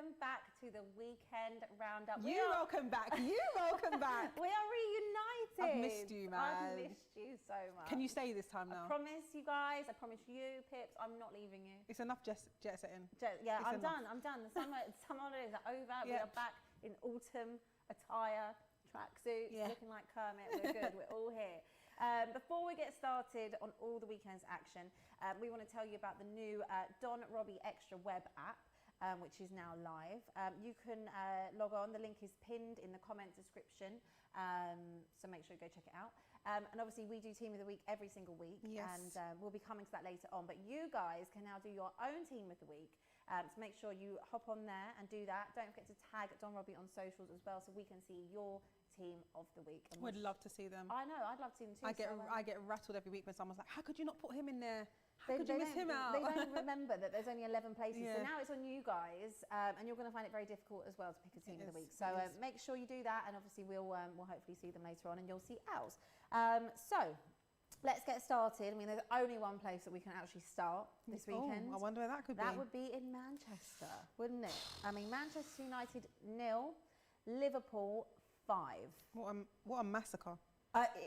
welcome back to the weekend roundup. Welcome back. Welcome back. We are reunited. I've missed you, man. I've missed you so much. Can you stay this time now? I promise you guys. I promise you, Pips. I'm not leaving you. It's enough jet setting. I'm done. I'm done. The summer holidays are over. Yep. We are back in autumn attire, tracksuits, looking like Kermit. We're good. We're all here. Before we get started on all the weekend's action, we want to tell you about the new Robbie Extra web app, which is now live. You can log on. The link is pinned in the comment description, so make sure you go check it out. And obviously, we do Team of the Week every single week, and we'll be coming to that later on. But you guys can now do your own Team of the Week. So make sure you hop on there and do that. Don't forget to tag Robbie on socials as well, so we can see your Team of the Week. And we'd love to see them. I know, I'd love to see them too. I get rattled every week when someone's like, how could you not put him in there? How could you miss him out? They don't remember that there's only 11 places. Yeah. So now it's on you guys, and you're going to find it very difficult as well to pick a Team of the Week. So make sure you do that, and obviously we'll hopefully see them later on, and you'll see ours. So let's get started. I mean, there's only one place that we can actually start this weekend. I wonder where that could be. That would be in Manchester, wouldn't it? I mean, Manchester United 0, Liverpool 5. What a massacre.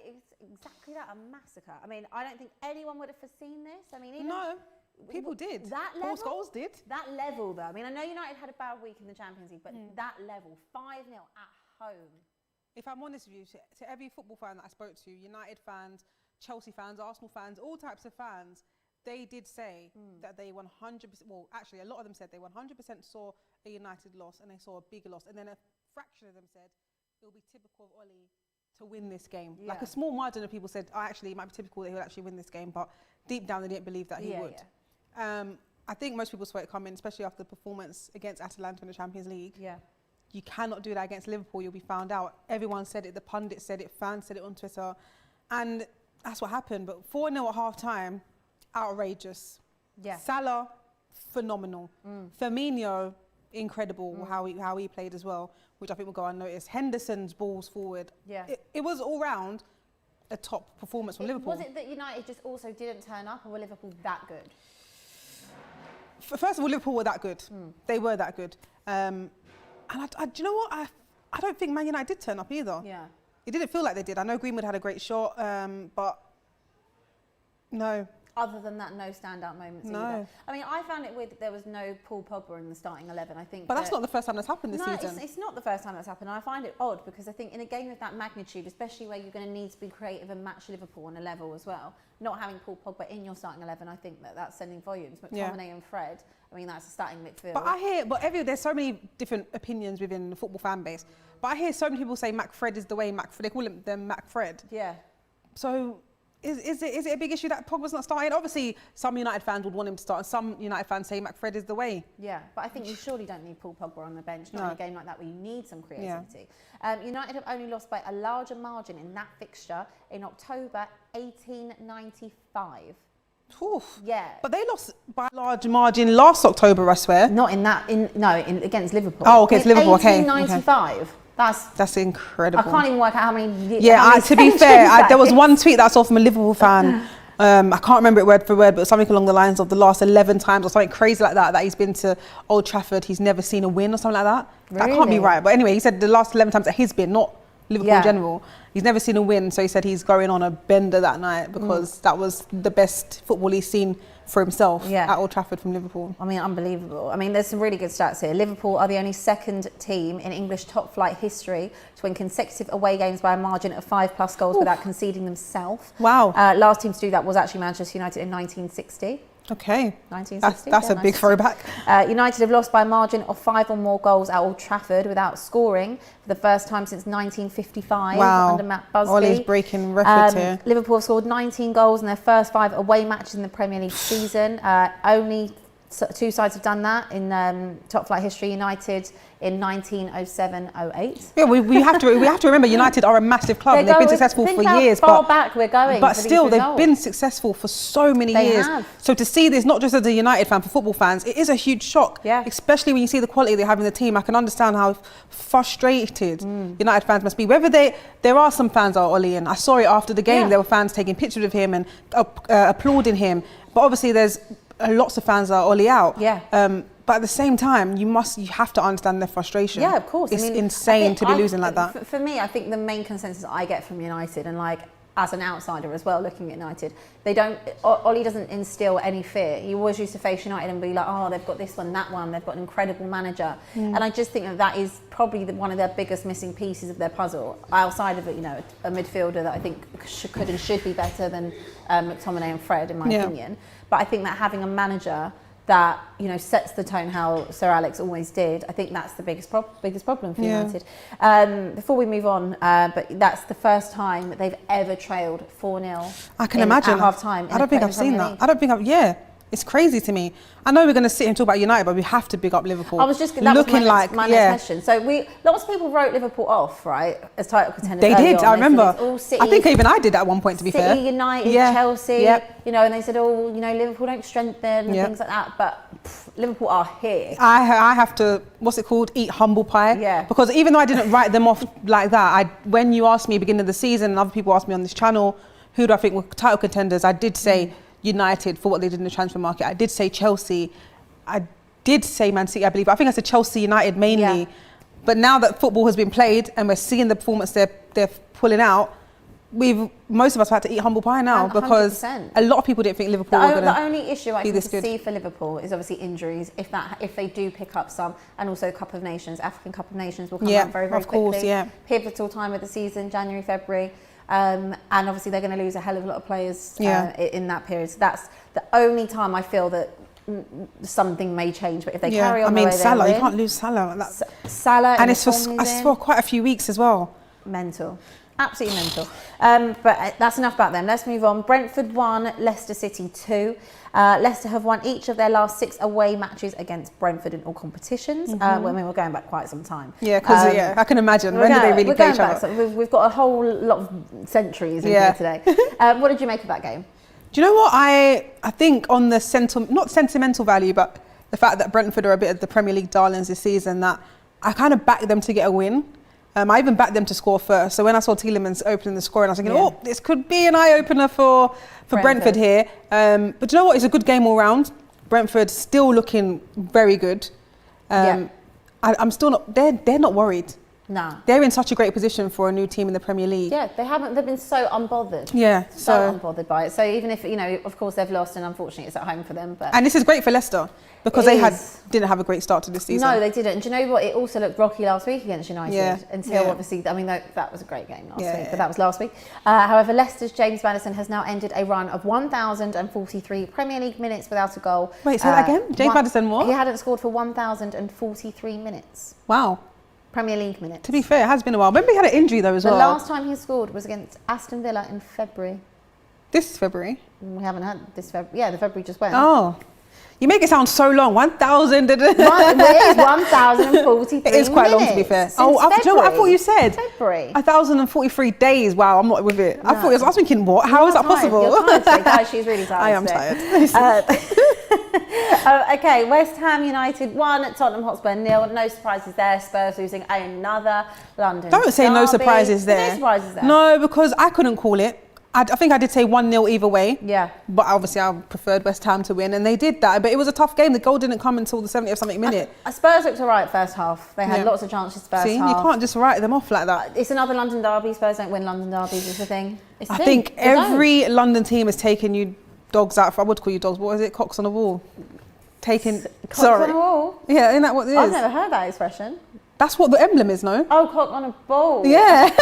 It's exactly that, a massacre. I mean, I don't think anyone would have foreseen this. I mean, even people did. That level, Scholes did. That level, though. I mean, I know United had a bad week in the Champions League, but that level, 5-0 at home. If I'm honest with you, to every football fan that I spoke to, United fans, Chelsea fans, Arsenal fans, all types of fans, they did say that they 100%, well, actually, a lot of them said they 100% saw a United loss and they saw a bigger loss. And then a fraction of them said it will be typical of Ole to win this game. Like a small margin of people said, actually, it might be typical that he'll actually win this game, but deep down they didn't believe that he would. I think most people saw it coming, especially after the performance against Atalanta in the Champions League. Yeah. You cannot do that against Liverpool, you'll be found out. Everyone said it, the pundits said it, fans said it on Twitter, and that's what happened. But 4-0 at half-time, outrageous. Yeah. Salah, phenomenal. Firmino, incredible how he played as well, which I think will go unnoticed. Henderson's balls forward. Yeah. It was all round a top performance from Liverpool. Was it that United just also didn't turn up, or were Liverpool that good? First of all, Liverpool were that good. They were that good. And do you know what? I don't think Man United did turn up either. Yeah. It didn't feel like they did. I know Greenwood had a great shot, but no. Other than that, no standout moments either. I mean, I found it weird that there was no Paul Pogba in the starting 11. I think, but that's not the first time that's happened this season. No, it's not the first time that's happened. And I find it odd because I think in a game of that magnitude, especially where you're going to need to be creative and match Liverpool on a level as well, not having Paul Pogba in your starting 11, I think that's sending volumes. McTominay and Fred, I mean, that's a starting midfield. But there's so many different opinions within the football fan base. But I hear so many people say McFred is the way. They call him the McFred. Yeah. So. Is it a big issue that Pogba's not starting? Obviously, some United fans would want him to start, and some United fans say McFred is the way. Yeah, but I think you surely don't need Paul Pogba on the bench, not in a game like that where you need some creativity. Yeah. United have only lost by a larger margin in that fixture in October 1895. Oof. Yeah. But they lost by a large margin last October, I swear. Not in that, against Liverpool. Oh, against Liverpool, 1895. Okay. That's incredible. I can't even work out how many. To be fair, there was one tweet that I saw from a Liverpool fan. I can't remember it word for word, but something along the lines of the last 11 times or something crazy like that he's been to Old Trafford, he's never seen a win or something like that. Really? That can't be right. But anyway, he said the last 11 times that he's been, not Liverpool in general. He's never seen a win, so he said he's going on a bender that night because that was the best football he's seen for himself at Old Trafford from Liverpool. I mean, unbelievable. I mean, there's some really good stats here. Liverpool are the only second team in English top flight history to win consecutive away games by a margin of 5+ goals without conceding themselves. Wow. Last team to do that was actually Manchester United in 1960. Okay. 1960. That's a big throwback. United have lost by a margin of 5 or more goals at Old Trafford without scoring for the first time since 1955 under Matt Busby. Ole's breaking records here. Liverpool have scored 19 goals in their first 5 away matches in the Premier League season. Only 2 sides have done that in top flight history. United in 1907-08. Yeah, we have to remember United are a massive club and they've been successful for years. Far back we're going. But still, they've been successful for so many years. So to see this, not just as a United fan, for football fans, it is a huge shock. Yeah. Especially when you see the quality they have in the team. I can understand how frustrated United fans must be. Whether there are some fans are Ole, and I saw it after the game. There were fans taking pictures of him and applauding him. But obviously, there's lots of fans are Ole out. Yeah. But at the same time, you have to understand their frustration. Yeah, of course. It's insane to be losing like that. For me, I think the main consensus I get from United, and like as an outsider as well, looking at United, Ole doesn't instill any fear. He always used to face United and be like, oh, they've got this one, that one, they've got an incredible manager. And I just think that is probably one of their biggest missing pieces of their puzzle, outside of it, a midfielder that I think could and should be better than McTominay and Fred, in my opinion. But I think that having a manager that sets the tone how Sir Alex always did, I think that's the biggest problem for United. Before we move on, but that's the first time that they've ever trailed 4-0. I can imagine at half time. I don't think I've seen that. It's crazy to me. I know we're going to sit and talk about United, but we have to big up Liverpool. I was just that was my next question. So lots of people wrote Liverpool off, right, as title contenders. They did. I remember. City, I think even I did at one point. To be fair, City, United, Chelsea. And they said, Liverpool don't strengthen and things like that. But Liverpool are here. I have to, what's it called? Eat humble pie. Yeah. Because even though I didn't write them off like that, when you asked me beginning of the season, and other people asked me on this channel, who do I think were title contenders? I did say United for what they did in the transfer market. I did say Chelsea. I did say Man City, I believe. I think I said Chelsea, United mainly. Yeah. But now that football has been played and we're seeing the performance they're pulling out, most of us have had to eat humble pie now, 100%. Because a lot of people didn't think Liverpool were going to. The only issue I can see for Liverpool is obviously injuries. If they do pick up some, and also Cup of Nations, African Cup of Nations will come out very, very quickly. Of course, pivotal time of the season, January, February. And obviously they're going to lose a hell of a lot of players in that period. So that's the only time I feel that something may change. But if they carry on, Salah, you can't lose Salah. Salah, and it's for quite a few weeks as well. Mental, absolutely mental. But that's enough about them. Let's move on. Brentford 1, Leicester City 2. Leicester have won each of their last 6 away matches against Brentford in all competitions. We're going back quite some time. Yeah, because I can imagine. When did they really play each other? We've got a whole lot of centuries in here today. What did you make of that game? Do you know what? I think on the not sentimental value, but the fact that Brentford are a bit of the Premier League darlings this season, that I kind of backed them to get a win. I even backed them to score first. So when I saw Tielemans opening the score, and I was thinking, this could be an eye-opener for Brentford here. But you know what? It's a good game all round. Brentford still looking very good. I'm still not. They're not worried. No. They're in such a great position for a new team in the Premier League. Yeah, they've been so unbothered. Yeah. So unbothered by it. So even if, of course they've lost, and unfortunately it's at home for them. But and this is great for Leicester, because didn't have a great start to this season. No, they didn't. And do you know what? It also looked rocky last week against United. Until obviously, that was a great game last week, but that was last week. However, Leicester's James Maddison has now ended a run of 1,043 Premier League minutes without a goal. Wait, say that again? James Maddison what? He hadn't scored for 1,043 minutes. Wow. Premier League minutes. To be fair, it has been a while. Remember he had an injury though as well. The last time he scored was against Aston Villa in February. This February? We haven't had this February. Yeah, the February just went. Oh. You make it sound so long. 1,000. It is 1,043 It is quite long, to be fair. Do you know what I thought you said? February. 1,043 days. Wow, I'm not with it. No. I was thinking, what? How is that possible? You're tired today, guys. She's really tired. I am tired. Okay, West Ham United 1, Tottenham Hotspur 0. No surprises there. Spurs losing another London Don't say derby. No surprises there. No surprises there. No, because I couldn't call it. I think I did say 1-0 either way. Yeah. But obviously I preferred West Ham to win, and they did that. But it was a tough game. The goal didn't come until the 70th something minute. Spurs looked all right first half. They had lots of chances first half. You can't just write them off like that. It's another London derby. Spurs don't win London derbies is the thing. I think every London team has taken you dogs out. I would call you dogs. What is it? Cocks on a wall. Cocks on a wall? Yeah, isn't that what it is? I've never heard that expression. That's what the emblem is, no? Oh, cock on a ball. Yeah.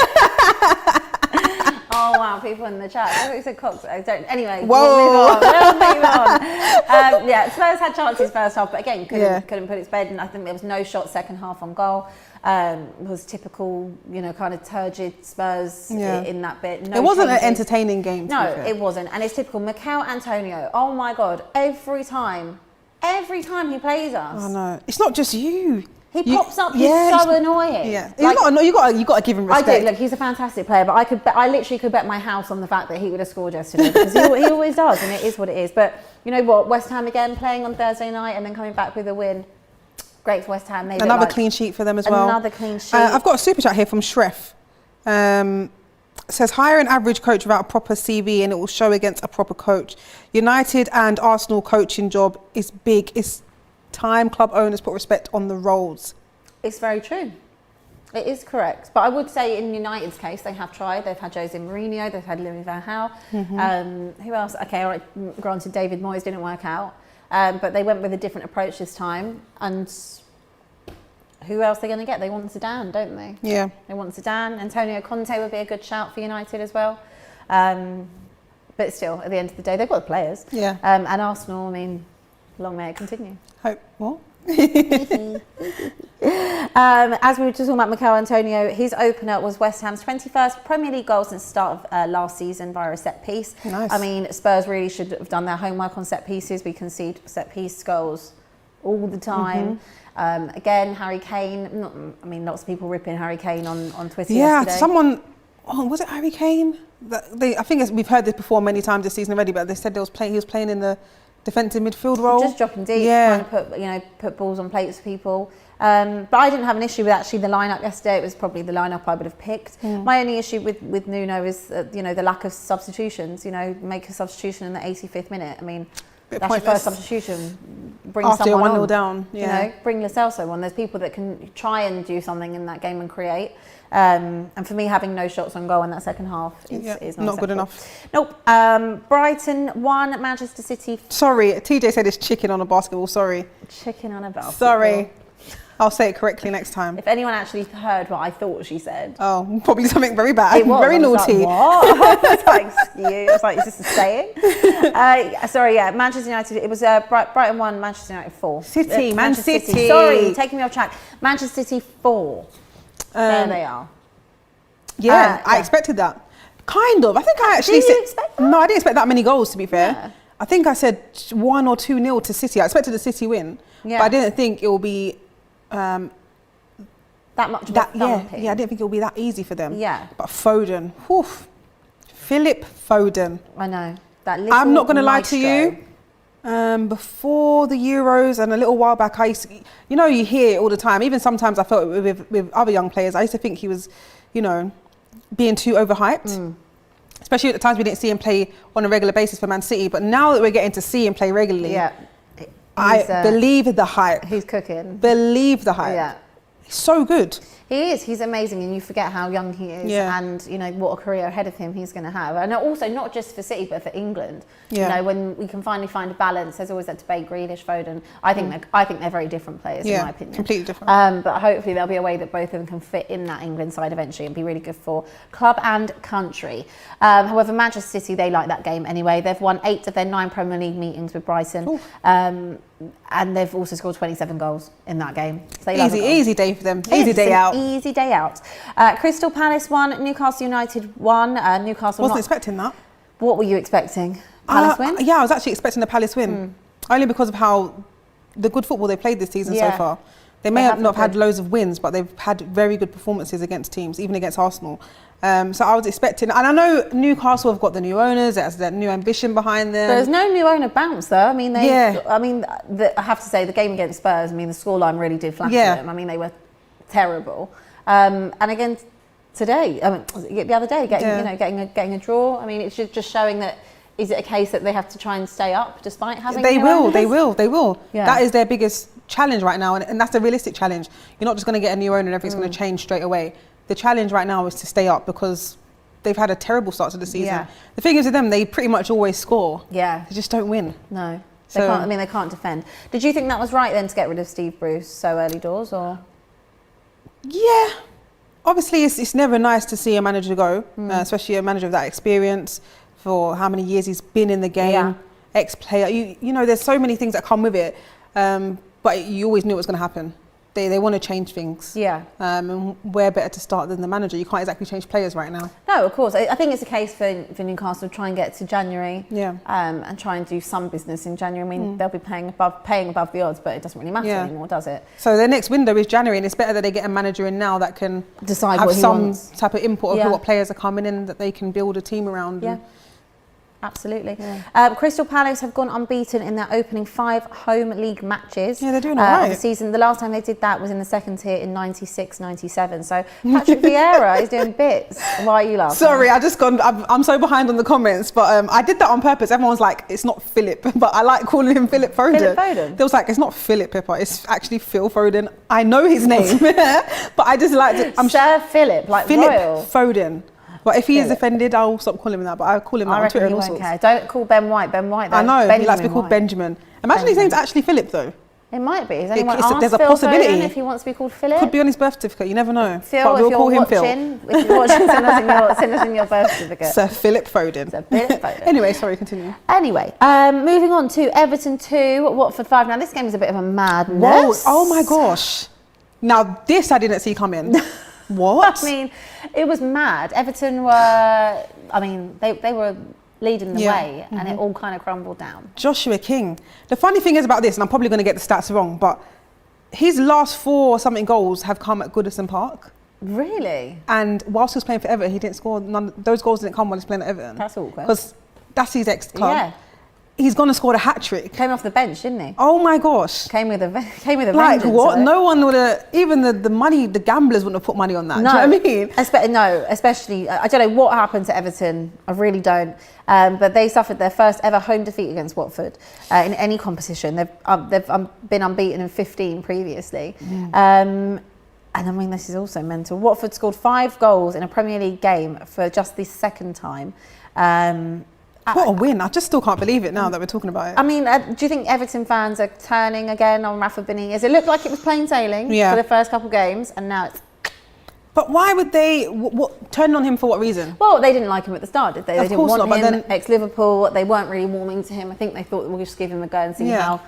Oh wow, people in the chat. I thought you said cocks. I don't. Anyway, whoa. We'll move on. Spurs had chances first half, but again, couldn't put its bed. And I think there was no shot second half on goal. It was typical, kind of turgid Spurs in that bit. No it wasn't changes. An entertaining game. No, it wasn't. And it's typical. Mikel Antonio. Oh my God! Every time he plays us. Oh no, it's not just you. He pops up. He's so annoying. Yeah, you got to give him respect. I do. Look, he's a fantastic player, but I literally could bet my house on the fact that he would have scored yesterday, because he always does, and it is what it is. But you know what? West Ham again playing on Thursday night and then coming back with a win. Great for West Ham. Another clean sheet for them as well. Another clean sheet. I've got a super chat here from Shreff. Says, hire an average coach without a proper CV and it will show against a proper coach. United and Arsenal coaching job is big. It's time club owners put respect on the roles. It's very true. It is correct. But I would say in United's case, they have tried. They've had Jose Mourinho, they've had Louis van Gaal. Who else? Okay, all right, granted, David Moyes didn't work out. But they went with a different approach this time. And who else are they going to get? They want Zidane, don't they? Yeah. They want Zidane. Antonio Conte would be a good shout for United as well. But still, at the end of the day, they've got the players. Yeah. And Arsenal, I mean, long may it continue. Hope. What? As we were just talking about Mikel Antonio, his opener was West Ham's 21st Premier League goal since the start of last season via a set piece. Nice. I mean, Spurs really should have done their homework on set pieces. We concede set piece goals all the time. Again, Harry Kane. Lots of people ripping Harry Kane on Twitter yesterday. Someone. Oh, was it Harry Kane? I think we've heard this before many times this season already, but they said he was playing in the defensive midfield role. Just dropping deep, trying to put balls on plates for people. But I didn't have an issue with actually the lineup yesterday. It was probably the lineup I would have picked. My only issue with Nuno is the lack of substitutions. Make a substitution in the 85th minute. I mean, that's your first substitution. Bring after someone 1-0 on. down. Yeah. Bring Lo Celso on. There's people that can try and do something in that game and create. And for me, having no shots on goal in that second half is not good enough. Nope. Brighton 1, Manchester City. Sorry, TJ said it's chicken on a basketball. Sorry. Chicken on a basketball. Sorry. I'll say it correctly next time. If anyone actually heard what I thought she said. Oh, probably something very bad. It was. Very naughty. Like, what? It's like, excuse. It's like, is this a saying? Manchester United. It was Brighton 1, Manchester United 4. Man City. Sorry, taking me off track. Manchester City 4. There they are. Yeah, I expected that. Kind of. I think I actually Did you expect that? No, I didn't expect that many goals, to be fair. Yeah. I think I said 1 or 2-0 to City. I expected a City win. Yeah. But I didn't think it will be that much of a thumping. I didn't think it would be that easy for them. Yeah. But Foden, Philip Foden. I know. That little I'm not going to lie to maestro. you. Before the Euros and a little while back, I used to, you hear it all the time. Even sometimes I felt with other young players, I used to think he was, being too overhyped. Especially at the times we didn't see him play on a regular basis for Man City. But now that we're getting to see him play regularly, I believe the hype. He's cooking. Believe the hype. Yeah. He's so good. He is. He's amazing, and you forget how young he is, and what a career ahead of him he's going to have. And also not just for City, but for England. Yeah. When we can finally find a balance. There's always that debate: Grealish, Foden. I think they're very different players, in my opinion. Completely different. But hopefully there'll be a way that both of them can fit in that England side eventually and be really good for club and country. However, Manchester City, they like that game anyway. They've won 8 of their 9 Premier League meetings with Brighton. And they've also scored 27 goals in that game. So easy day for them. Easy day out. Easy day out. Crystal Palace 1, Newcastle United 1. Newcastle wasn't expecting that. What were you expecting? Palace win? Yeah, I was actually expecting a Palace win. Only because of how the good football they played this season so far. They may have not had loads of wins, but they've had very good performances against teams, even against Arsenal. So I was expecting, and I know Newcastle have got the new owners, there's that new ambition behind them. There's no new owner bounce though. I mean, I have to say the game against Spurs, the scoreline really did flatter them. I mean, they were terrible. And again today, the other day, getting a draw. I mean, it's just showing that. Is it a case that they have to try and stay up despite having? They will. Yeah. That is their biggest challenge right now, and that's a realistic challenge. You're not just going to get a new owner and everything's going to change straight away. The challenge right now is to stay up because they've had a terrible start to the season. Yeah. The thing is with them, they pretty much always score. Yeah. They just don't win. No. They can't defend. Did you think that was right then to get rid of Steve Bruce so early doors, or? Yeah. Obviously, it's never nice to see a manager go, especially a manager of that experience for how many years he's been in the game, ex-player. You know, there's so many things that come with it, but you always knew it was going to happen. They want to change things. Yeah. And where better to start than the manager? You can't exactly change players right now. No, of course. I think it's a case for Newcastle to try and get to January. Yeah. And try and do some business in January. I mean, they'll be paying above the odds, but it doesn't really matter anymore, does it? So their next window is January, and it's better that they get a manager in now that can decide have what he some wants. Type of input of what players are coming in, that they can build a team around. Yeah. Absolutely. Crystal Palace have gone unbeaten in their opening 5 home league matches. Yeah, they're doing all right. Of the season. The last time they did that was in the second tier in 96-97. So Patrick Vieira is doing bits. Why are you laughing? Sorry, I'm so behind on the comments, but I did that on purpose. Everyone's like, it's not Philip, but I like calling him Philip Foden. Philip Foden? They was like, it's not Philip Pippa, it's actually Phil Foden. I know his name, but I just like to... Sir Philip, like Philip royal. Foden. But if he is offended, I'll stop calling him that. But I call him that on Twitter and all sorts. Care. Don't call Ben White Ben White, though. I know, Benjamin he likes to be called White. Benjamin. Imagine his name's actually Philip, though. It might be. Is anyone There's asked a Phil possibility. Foden if he wants to be called Philip? Could be on his birth certificate, you never know. Phil, but we'll if call him Phil. If you're watching, send us in your birth certificate. Sir Philip Foden. Sir Philip Foden. Anyway, sorry, continue. Anyway, moving on to Everton 2, Watford 5. Now, this game is a bit of a madness. Whoa, oh my gosh. Now, this I didn't see coming. What? I mean, it was mad. Everton were, they were leading the way, and it all kind of crumbled down. Joshua King. The funny thing is about this, and I'm probably going to get the stats wrong, but his last 4 something goals have come at Goodison Park. Really? And whilst he was playing for Everton, he didn't score none. Those goals didn't come while he was playing at Everton. That's awkward. Because that's his ex-club. Yeah. He's gone and scored a hat-trick. Came off the bench, didn't he? Oh my gosh. Came with a like vengeance. what? No one would have, even the money, the gamblers wouldn't have put money on that. No. Do you know what I mean? No, especially, I don't know what happened to Everton. I really don't. But they suffered their first ever home defeat against Watford in any competition. They've been unbeaten in 15 previously. And I mean, this is also mental. Watford scored 5 goals in a Premier League game for just the second time. What a win. I just still can't believe it now that we're talking about it. I mean, do you think Everton fans are turning again on Rafa Benitez? It looked like it was plain sailing for the first couple of games, and now it's... But why would they turn on him for what reason? Well, they didn't like him at the start, did they? They didn't want him, then... ex-Liverpool. They weren't really warming to him. I think they thought, we'll just give him a go and see how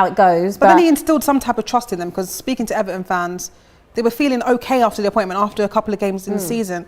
it goes. But then he instilled some type of trust in them, because speaking to Everton fans, they were feeling okay after the appointment, after a couple of games in the season.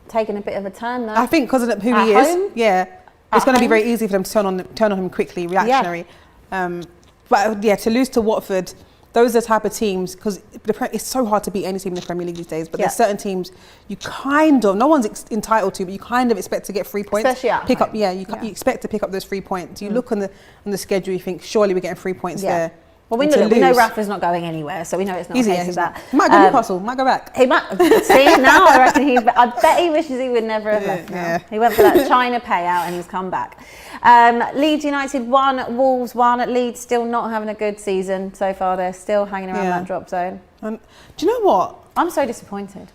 Taking a bit of a turn, though. I think because of who he is. Yeah. It's going to be very easy for them to turn on him quickly, reactionary. But yeah, to lose to Watford, those are the type of teams, because it's so hard to beat any team in the Premier League these days, but there's certain teams you kind of, no one's entitled to, but you kind of expect to get 3 points. Especially at home. You expect to pick up those 3 points. You look on the schedule, you think, surely we're getting 3 points there. Well, we know Rafa's not going anywhere, so we know it's not a case of that. He might go to Newcastle, might go back. He might. See, now I reckon I bet he wishes he would never have left now. Yeah. He went for that China payout and he's come back. Leeds United 1, Wolves 1. Leeds still not having a good season so far. They're still hanging around that drop zone. Do you know what? I'm so disappointed.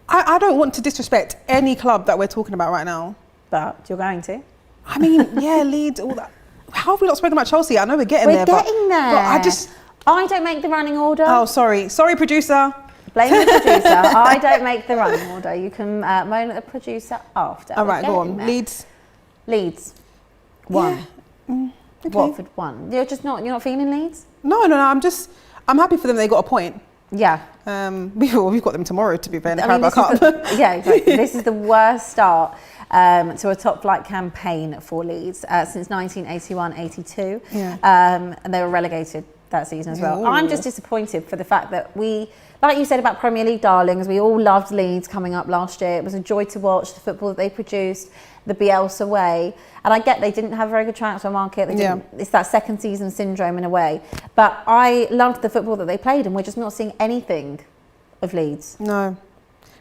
I don't want to disrespect any club that we're talking about right now. But you're going to? I mean, Leeds, all that. How have we not spoken about Chelsea? I know we're getting there. We're getting there. But I don't make the running order. Oh, sorry. Sorry, producer. Blame the producer. I don't make the running order. You can moan at the producer after. All right, go on. Leeds 1. Yeah. Okay. Watford 1. You're not feeling Leeds? No. I'm happy for them. They got a point. Yeah. We've got them tomorrow, to be fair, in the Carabao Cup. Exactly. This is the worst start to a top flight campaign for Leeds since 1981-82. Yeah. And they were relegated that season as well. Ooh. I'm just disappointed for the fact that we, like you said about Premier League darlings, we all loved Leeds coming up last year. It was a joy to watch the football that they produced, the Bielsa way. And I get they didn't have a very good transfer market. It's that second season syndrome in a way. But I loved the football that they played, and we're just not seeing anything of Leeds. No.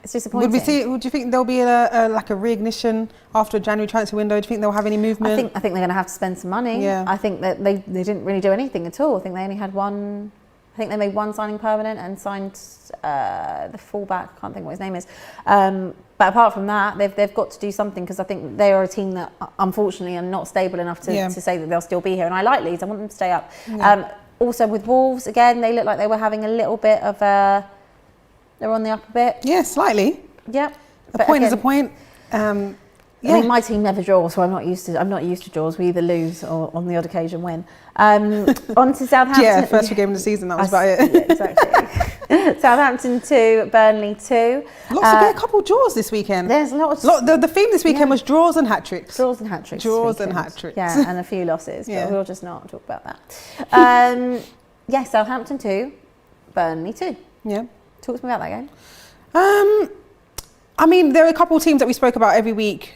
It's disappointing. Would you think there'll be a reignition after a January transfer window? Do you think they'll have any movement? I think they're going to have to spend some money. Yeah. I think that they didn't really do anything at all. I think they only had one. I think they made one signing permanent and signed the fullback. I can't think what his name is. But apart from that, they've got to do something, because I think they are a team that unfortunately are not stable enough to say that they'll still be here. And I like Leeds. I want them to stay up. Yeah. Also with Wolves, again, they look like they were having a little bit of a... They're on the up a bit. Yeah, slightly. Yep. A point is a point. I mean, my team never draws, so I'm not used to draws. We either lose or on the odd occasion win. On to Southampton. Yeah, first game of the season, that was about it. Yeah, exactly. Southampton 2, Burnley 2. A couple draws this weekend. There's lots. The theme this weekend was draws and hat-tricks. Draws and hat-tricks. Draws and hat-tricks. Yeah, and a few losses, but we'll just not talk about that. Southampton 2, Burnley 2. Yeah. Talk to me about that game. I mean, there are a couple of teams that we spoke about every week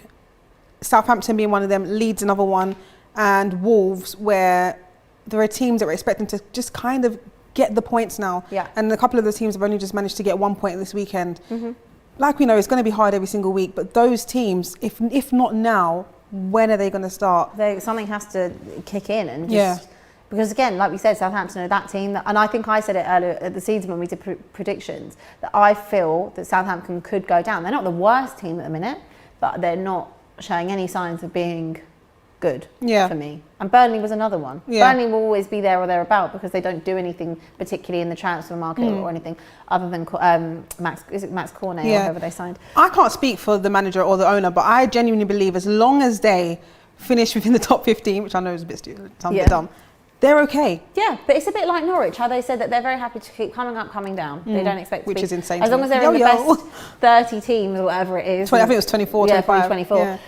Southampton being one of them, Leeds another one, and Wolves, where there are teams that we're expecting to just kind of get the points now. Yeah. And a couple of the teams have only just managed to get 1 point this weekend. Like we know, it's going to be hard every single week, but those teams, if not now, when are they going to start? Something has to kick in and just... Because again, like we said, Southampton are that team, and I think I said it earlier at the season when we did predictions, that I feel that Southampton could go down. They're not the worst team at the minute, but they're not showing any signs of being good for me. And Burnley was another one. Burnley will always be there or thereabout because they don't do anything particularly in the transfer market or anything other than Max Cornet or whoever they signed. I can't speak for the manager or the owner, but I genuinely believe as long as they finish within the top 15, which I know is a bit stupid, sounds a bit dumb, they're okay. Yeah, but it's a bit like Norwich, how they said that they're very happy to keep coming up, coming down. They don't expect to which is insane. As long as they're in the best 30 teams or whatever it is. 20, I think it was 24, 25. 24.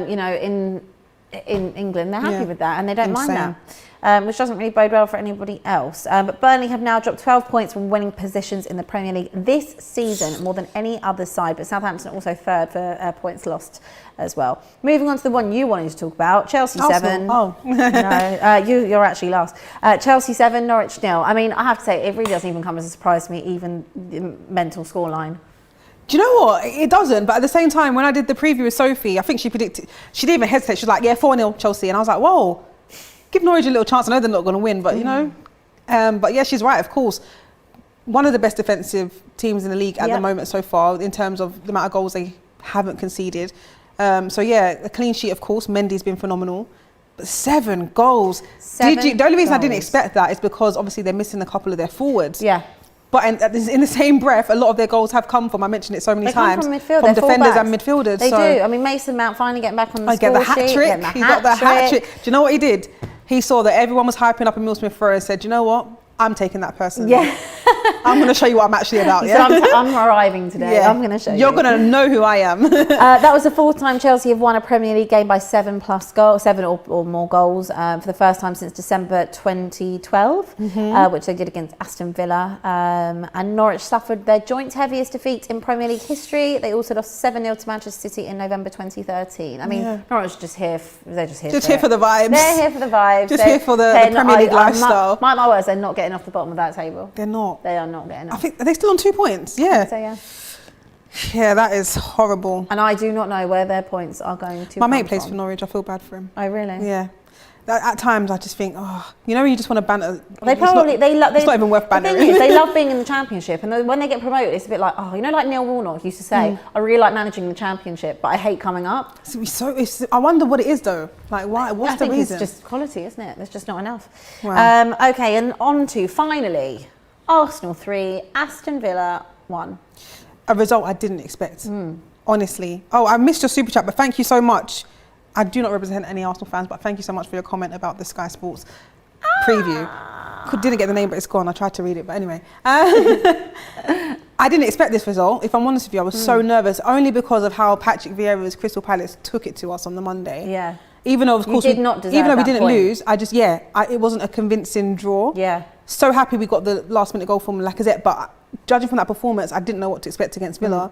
You know, in England, they're happy with that and they don't mind that. Which doesn't really bode well for anybody else. But Burnley have now dropped 12 points from winning positions in the Premier League this season, more than any other side. But Southampton also third for points lost as well. Moving on to the one you wanted to talk about, Chelsea 7. Oh. No, you're actually last. Chelsea 7, Norwich 0. I mean, I have to say, it really doesn't even come as a surprise to me, even the mental scoreline. Do you know what? It doesn't. But at the same time, when I did the preview with Sophie, I think she predicted, she didn't even hesitate. She was like, 4-0 Chelsea. And I was like, whoa, give Norwich a little chance. I know they're not going to win, but you know. But yeah, she's right, of course. One of the best defensive teams in the league at the moment so far in terms of the amount of goals they haven't conceded. So yeah, a clean sheet, of course. Mendy's been phenomenal. But 7 goals. The only reason I didn't expect that is because obviously they're missing a couple of their forwards. Yeah. But in the same breath, a lot of their goals have come from, I mentioned it so many times, from midfield, from defenders and midfielders. They do. I mean, Mason Mount finally getting back on the score sheet. He got the hat trick. Do you know what he did? He saw that everyone was hyping up Emile Smith-Rowe and said, you know what? I'm taking that person. Yeah. I'm going to show you what I'm actually about. Yeah. So I'm arriving today. Yeah. I'm going to show you. You're going to know who I am. That was the 4th time Chelsea have won a Premier League game by 7 or more goals for the first time since December 2012, which they did against Aston Villa. And Norwich suffered their joint heaviest defeat in Premier League history. They also lost 7-0 to Manchester City in November 2013. I mean, Norwich are just here. They're just here. Just here for the vibes. They're here for the vibes. Just here for the Premier League lifestyle. Mark my words, they're not getting off the bottom of that table. They're not. They are not getting off. I think, are they still on 2 points? Yeah. So, yeah. Yeah, that is horrible. And I do not know where their points are going to. My mate plays for Norwich. I feel bad for him. Oh, really? Yeah. At times, I just think, oh, you know, when you just want to banter. They probably it's not even worth bantering. The thing is, they love being in the Championship, and when they get promoted, it's a bit like, oh, you know, like Neil Warnock used to say, I really like managing the Championship, but I hate coming up. I wonder what it is though. Like, why? What's the reason? I think it's just quality, isn't it? There's just not enough. Wow. Okay, and on to finally, Arsenal 3, Aston Villa 1. A result I didn't expect, honestly. Oh, I missed your super chat, but thank you so much. I do not represent any Arsenal fans, but thank you so much for your comment about the Sky Sports preview. Didn't get the name, but it's gone. I tried to read it, but anyway. I didn't expect this result. If I'm honest with you, I was so nervous, only because of how Patrick Vieira's Crystal Palace took it to us on the Monday. Yeah. Even though, of course, even though we didn't lose, it wasn't a convincing draw. Yeah. So happy we got the last-minute goal from Lacazette, but judging from that performance, I didn't know what to expect against Villa.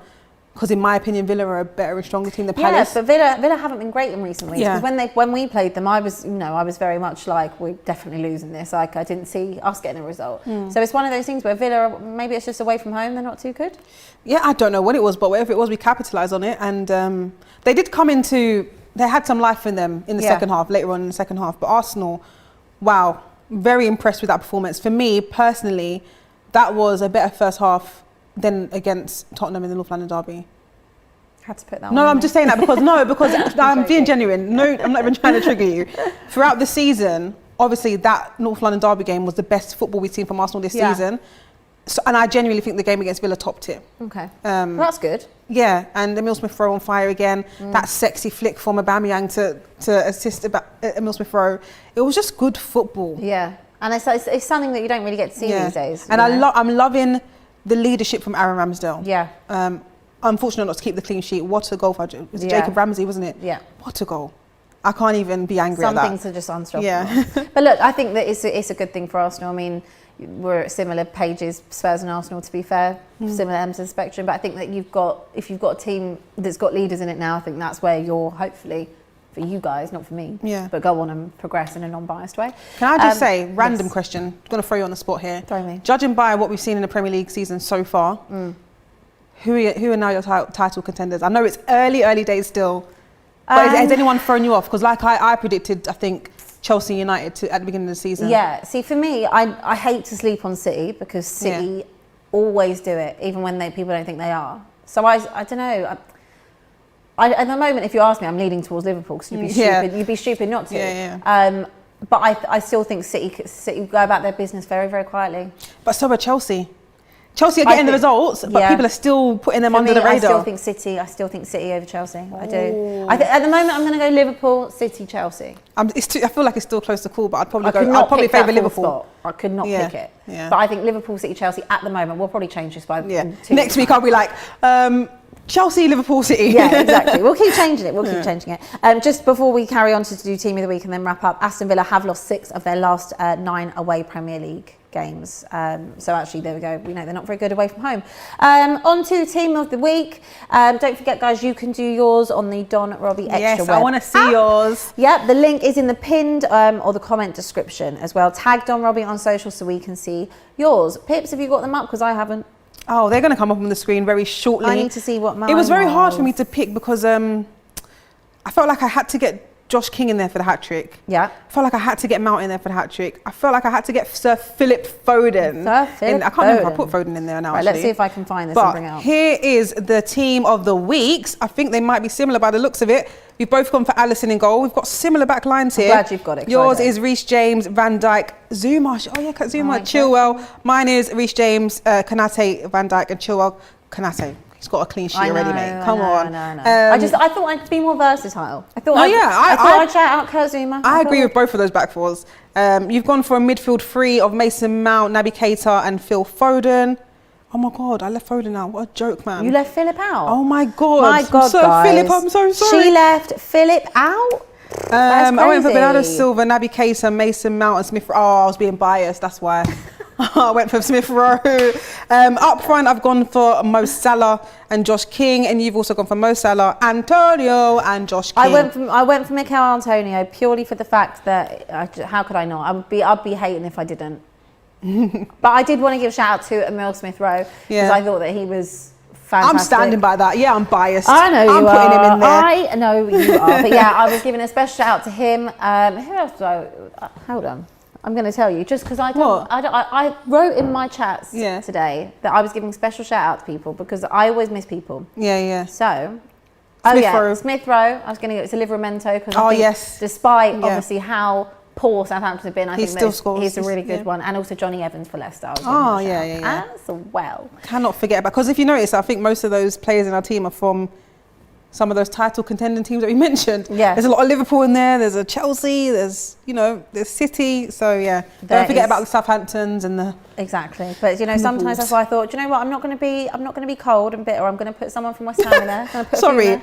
Because in my opinion, Villa are a better and stronger team than Palace. Yeah, but Villa haven't been great in recent weeks. Because when we played them, I was very much like, we're definitely losing this. Like, I didn't see us getting a result. So it's one of those things where Villa, maybe it's just away from home, they're not too good. Yeah, I don't know what it was, but whatever it was, we capitalised on it. And they did come they had some life in them in the second half, later on in the second half. But Arsenal, wow, very impressed with that performance. For me, personally, that was a better first half than against Tottenham in the North London derby. Had to put that no, on. I'm just saying that because I'm being genuine. No, I'm not even trying to trigger you. Throughout the season, obviously that North London derby game was the best football we've seen from Arsenal this season. So, and I genuinely think the game against Villa topped it. Okay. Well, that's good. Yeah, and Emile Smith-Rowe on fire again. That sexy flick from Aubameyang to assist Emile Smith-Rowe. It was just good football. Yeah, and it's something that you don't really get to see these days. And I'm loving the leadership from Aaron Ramsdale. Yeah. Unfortunate not to keep the clean sheet. What a goal for Jacob Ramsey, wasn't it? Yeah. What a goal. I can't even be angry at that. Some things are just unstoppable. Yeah. But look, I think that it's a good thing for Arsenal. I mean, we're at similar pages, Spurs and Arsenal, to be fair, similar ends of the spectrum. But I think that if you've got a team that's got leaders in it now, I think that's where you're hopefully for you guys, not for me. Yeah. But go on and progress in a non-biased way. Can I just say, random question, I'm going to throw you on the spot here. Throw me. Judging by what we've seen in the Premier League season so far, who are now your title contenders? I know it's early days still, but has anyone thrown you off? Because like I predicted, I think, Chelsea United at the beginning of the season. Yeah, see, for me, I hate to sleep on City because City always do it, even when people don't think they are. So I don't know. At the moment, if you ask me, I'm leaning towards Liverpool because you'd be stupid not to. Yeah. But I still think City go about their business very, very quietly. But so are Chelsea. Chelsea are getting the results, but people are still putting them under the radar. I still think City over Chelsea. I do. At the moment, I'm going to go Liverpool, City, Chelsea. I feel like it's still close to call, but I'd probably favour Liverpool. I could not pick it. Yeah. But I think Liverpool, City, Chelsea at the moment. We'll probably change this by 2 weeks. Next week I'll be like, Chelsea, Liverpool, City. Yeah, exactly. We'll keep changing it. Just before we carry on to do Team of the Week and then wrap up, Aston Villa have lost 6 of their last 9 away Premier League games. So actually, there we go. We know they're not very good away from home. On to Team of the Week. Don't forget, guys, you can do yours on the Don Robbie Extra Yes, web I want to see yours. Yep, the link is in the pinned or the comment description as well. Tag Don Robbie on social so we can see yours. Pips, have you got them up? Because I haven't. Oh, they're going to come up on the screen very shortly. I need to see what mine It was very hard for me to pick because I felt like I had to get Josh King in there for the hat-trick. Yeah. I felt like I had to get Mount in there for the hat-trick. I felt like I had to get Sir Philip Foden. I can't remember if I put Foden in there now, right, let's see if I can find this and bring it up. Here is the Team of the Weeks. I think they might be similar by the looks of it. We've both gone for Alisson in goal. We've got similar back lines here. I'm glad you've got it. Yours is Reece James, Van Dijk, Zuma. Oh yeah, Zuma, Chilwell. Mine is Reece James, Konate, Van Dijk, and Chilwell, Konate. He's got a clean sheet already, mate. Come on. I thought I'd be more versatile. I thought I'd shout out Kurt Zuma. I agree with both of those back fours. You've gone for a midfield 3 of Mason Mount, Naby Keita, and Phil Foden. Oh my God, I left Foden out. What a joke, man. You left Philip out? Oh my God. My God, Sir guys. Philip, I'm so sorry. She left Philip out? I went for Bernardo Silva, Naby Keita, Mason Mount, and Smith. Oh, I was being biased, that's why. I went for Smith Rowe. Up front, I've gone for Mo Salah and Josh King, and you've also gone for Mo Salah, Antonio, and Josh King. I went for Mikel Antonio purely for the fact that how could I not? I'd be hating if I didn't. But I did want to give a shout out to Emile Smith Rowe because I thought that he was fantastic. I'm standing by that. Yeah, I'm biased. I know you are. I'm putting him in there. I know you are. But yeah, I was giving a special shout out to him. Who else? Hold on. I'm going to tell you just because I wrote in my chats today that I was giving special shout out to people because I always miss people. Yeah. So, Smith Rowe. I was going to it's a Livramento because despite obviously how poor Southampton have been, I think he's a really good one. And also Johnny Evans for Leicester. As well. Cannot forget about, because if you notice, I think most of those players in our team are from some of those title contending teams that we mentioned. Yeah. There's a lot of Liverpool in there, there's a Chelsea, there's City. So yeah, don't forget about the Southamptons and the Exactly. But sometimes that's why I thought, do you know what, I'm not going to be cold and bitter. I'm going to put someone from West Ham in there. Sorry.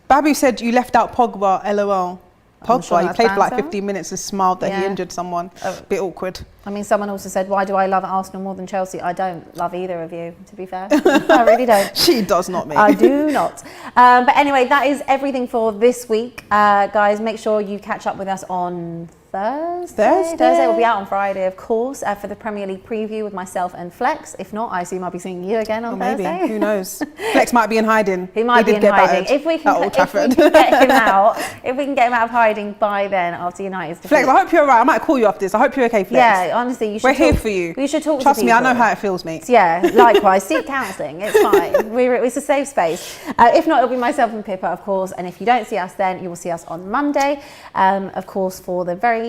Babu said you left out Pogba, LOL. Pogba, he played for like 15 minutes and smiled that he injured someone. A bit awkward. I mean, someone also said, why do I love Arsenal more than Chelsea? I don't love either of you, to be fair. I really don't. She does not, mate. I do not. But anyway, that is everything for this week. Guys, make sure you catch up with us on Thursday. Will be out on Friday, of course, for the Premier League preview with myself and Flex. If not, I assume I'll be seeing you again on Thursday. Maybe, who knows? Flex might be in hiding. He might be in hiding. If we can get him out, if we can get him out of hiding by then after United's defeat. Flex, I hope you're alright. I might call you after this. I hope you're okay, Flex. Yeah, honestly, you should. We're here for you. You should talk. Trust me, I know how it feels, mate. Yeah, likewise. Seek counselling. It's fine. It's a safe space. If not, it'll be myself and Pippa, of course. And if you don't see us, then you will see us on Monday, of course, for the very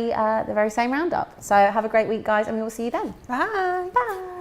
same roundup. So have a great week, guys, and we will see you then. Bye. Bye.